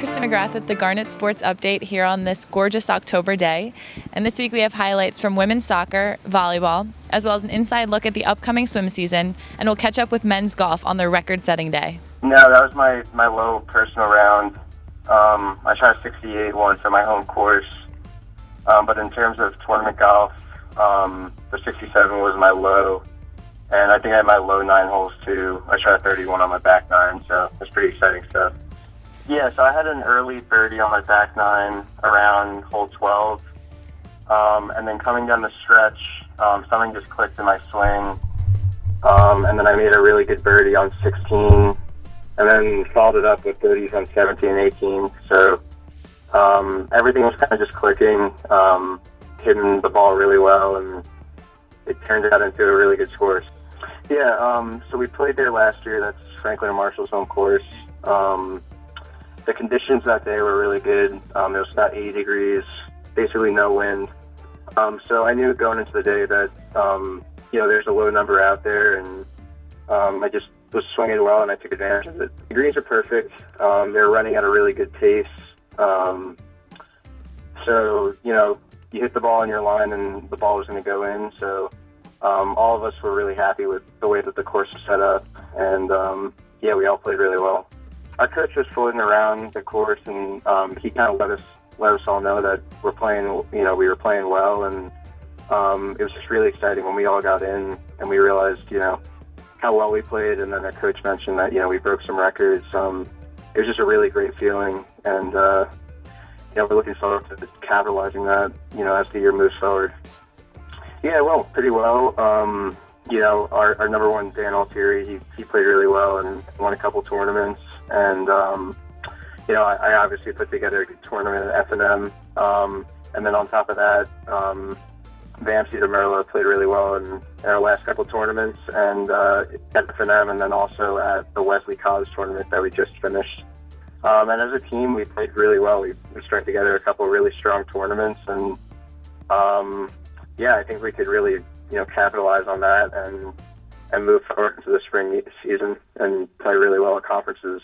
Kristen McGrath with the Garnet Sports Update here on this gorgeous October day. And this week we have highlights from women's soccer, volleyball, as well as an inside look at the upcoming swim season, and we'll catch up with men's golf on their record-setting day. No, that was my low personal round. I shot a 68 once on my home course, but in terms of tournament golf, the 67 was my low, and I think I had my low 9 holes too. I shot a 31 on my back 9, so that's pretty exciting stuff. Yeah, so I had an early birdie on my back 9 around hole 12, and then coming down the stretch, something just clicked in my swing, and then I made a really good birdie on 16, and then followed it up with birdies on 17 and 18, so everything was kind of just clicking, hitting the ball really well, and it turned out into a really good score. Yeah, so we played there last year. That's Franklin and Marshall's home course. The conditions that day were really good. It was about 80 degrees, basically no wind. So I knew going into the day that, there's a low number out there, and I just was swinging well, and I took advantage of it. The greens are perfect. They're running at a really good pace. So, you hit the ball in your line, and the ball was going to go in. So all of us were really happy with the way that the course was set up, and, we all played really well. Our coach was floating around the course, and he kind of let us all know that we were playing well, and it was just really exciting when we all got in and we realized, how well we played, and then our coach mentioned that, we broke some records. It was just a really great feeling, and we're looking forward to capitalizing that, as the year moves forward. Yeah, well, pretty well. Our number one, Dan Altieri, he played really well and won a couple tournaments. And, I obviously put together a good tournament at F&M. And then on top of that, Vamsi DiMaio played really well in our last couple tournaments, and at F&M, and then also at the Wesley College tournament that we just finished. And as a team, we played really well. We strung together a couple really strong tournaments, and I think we could really, capitalize on that and move forward into the spring season and play really well at conferences.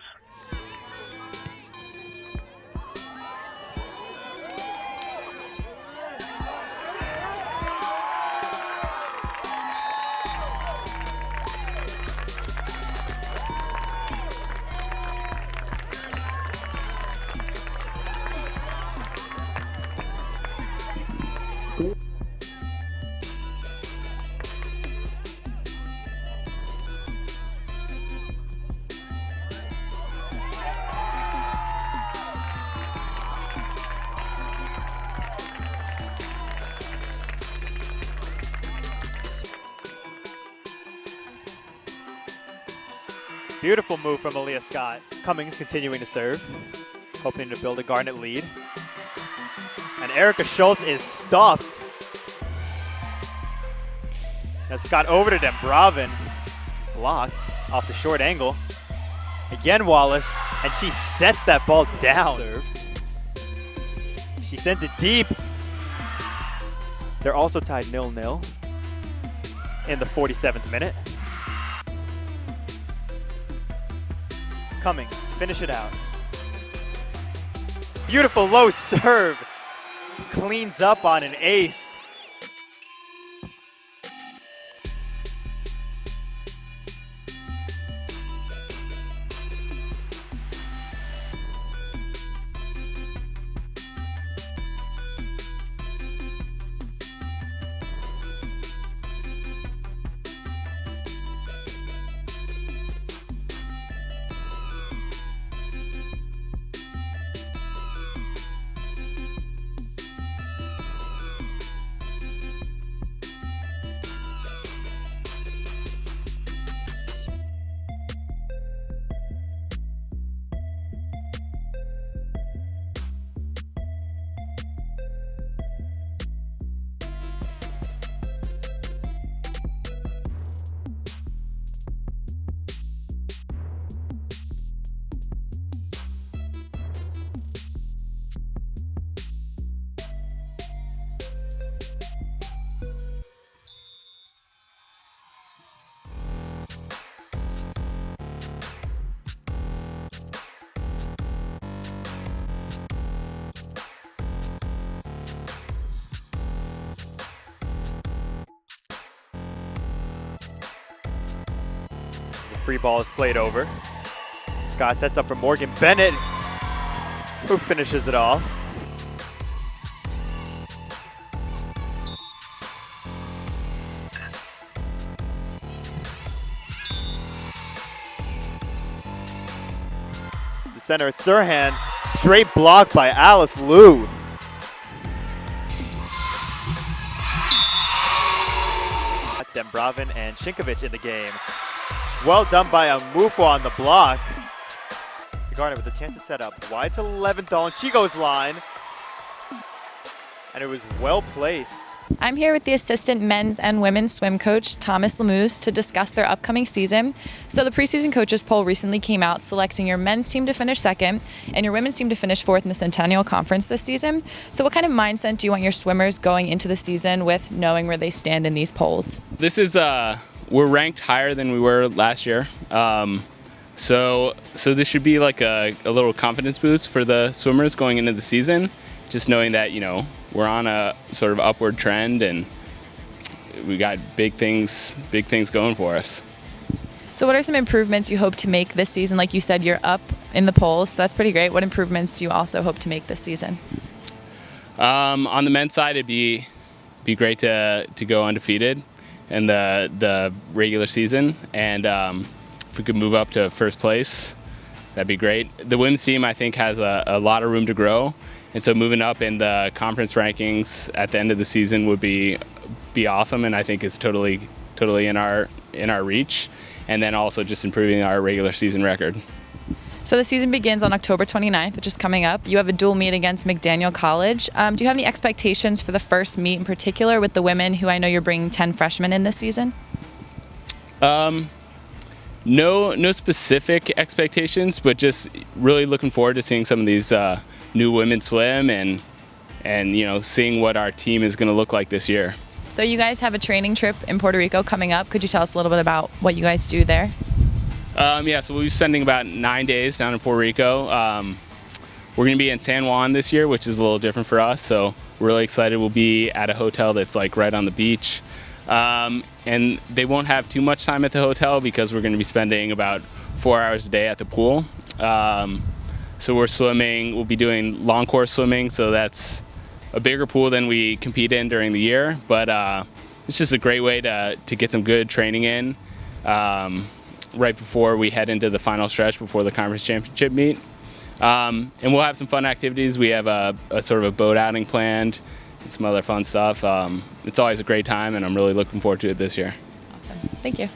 Beautiful move from Aaliyah Scott. Cummings continuing to serve, hoping to build a Garnet lead. And Erica Schultz is stuffed. Now Scott over to Dembravin. Blocked off the short angle. Again Wallace, and she sets that ball down. Serve. She sends it deep. They're also tied 0-0 in the 47th minute. Cummings to finish it out. Beautiful low serve. Cleans up on an ace. free ball is played over. Scott sets up for Morgan Bennett, who finishes it off. The center at Sirhan, straight block by Alice Liu. Dembravin and Shinkovic in the game. Well done by Amufo on the block. Garnet with a chance to set up wide to Leventhal, and she goes line. And it was well placed. I'm here with the assistant men's and women's swim coach, Thomas Limouze, to discuss their upcoming season. So the preseason coaches poll recently came out selecting your men's team to finish second and your women's team to finish fourth in the Centennial Conference this season. So what kind of mindset do you want your swimmers going into the season with, knowing where they stand in these polls? This is, we're ranked higher than we were last year. So this should be like a little confidence boost for the swimmers going into the season. Just knowing that, we're on a sort of upward trend and we got big things going for us. So what are some improvements you hope to make this season? Like you said, you're up in the polls, so that's pretty great. What improvements do you also hope to make this season? On the men's side, it'd be great to go undefeated in the regular season, and if we could move up to first place, that'd be great. The women's team, I think, has a lot of room to grow. And so moving up in the conference rankings at the end of the season would be awesome, and I think is totally in our reach. And then also just improving our regular season record. So the season begins on October 29th, which is coming up. You have a dual meet against McDaniel College. Do you have any expectations for the first meet in particular with the women, who I know you're bringing 10 freshmen in this season? No specific expectations, but just really looking forward to seeing some of these new women swim and seeing what our team is going to look like this year. So you guys have a training trip in Puerto Rico coming up. Could you tell us a little bit about what you guys do there? So we'll be spending about 9 days down in Puerto Rico. We're going to be in San Juan this year, which is a little different for us. So we're really excited. We'll be at a hotel that's like right on the beach. And they won't have too much time at the hotel because we're going to be spending about 4 hours a day at the pool. So we'll be doing long course swimming, so that's a bigger pool than we compete in during the year, but it's just a great way to get some good training in right before we head into the final stretch before the conference championship meet. And we'll have some fun activities. We have a sort of a boat outing planned and some other fun stuff. It's always a great time, and I'm really looking forward to it this year. Awesome. Thank you.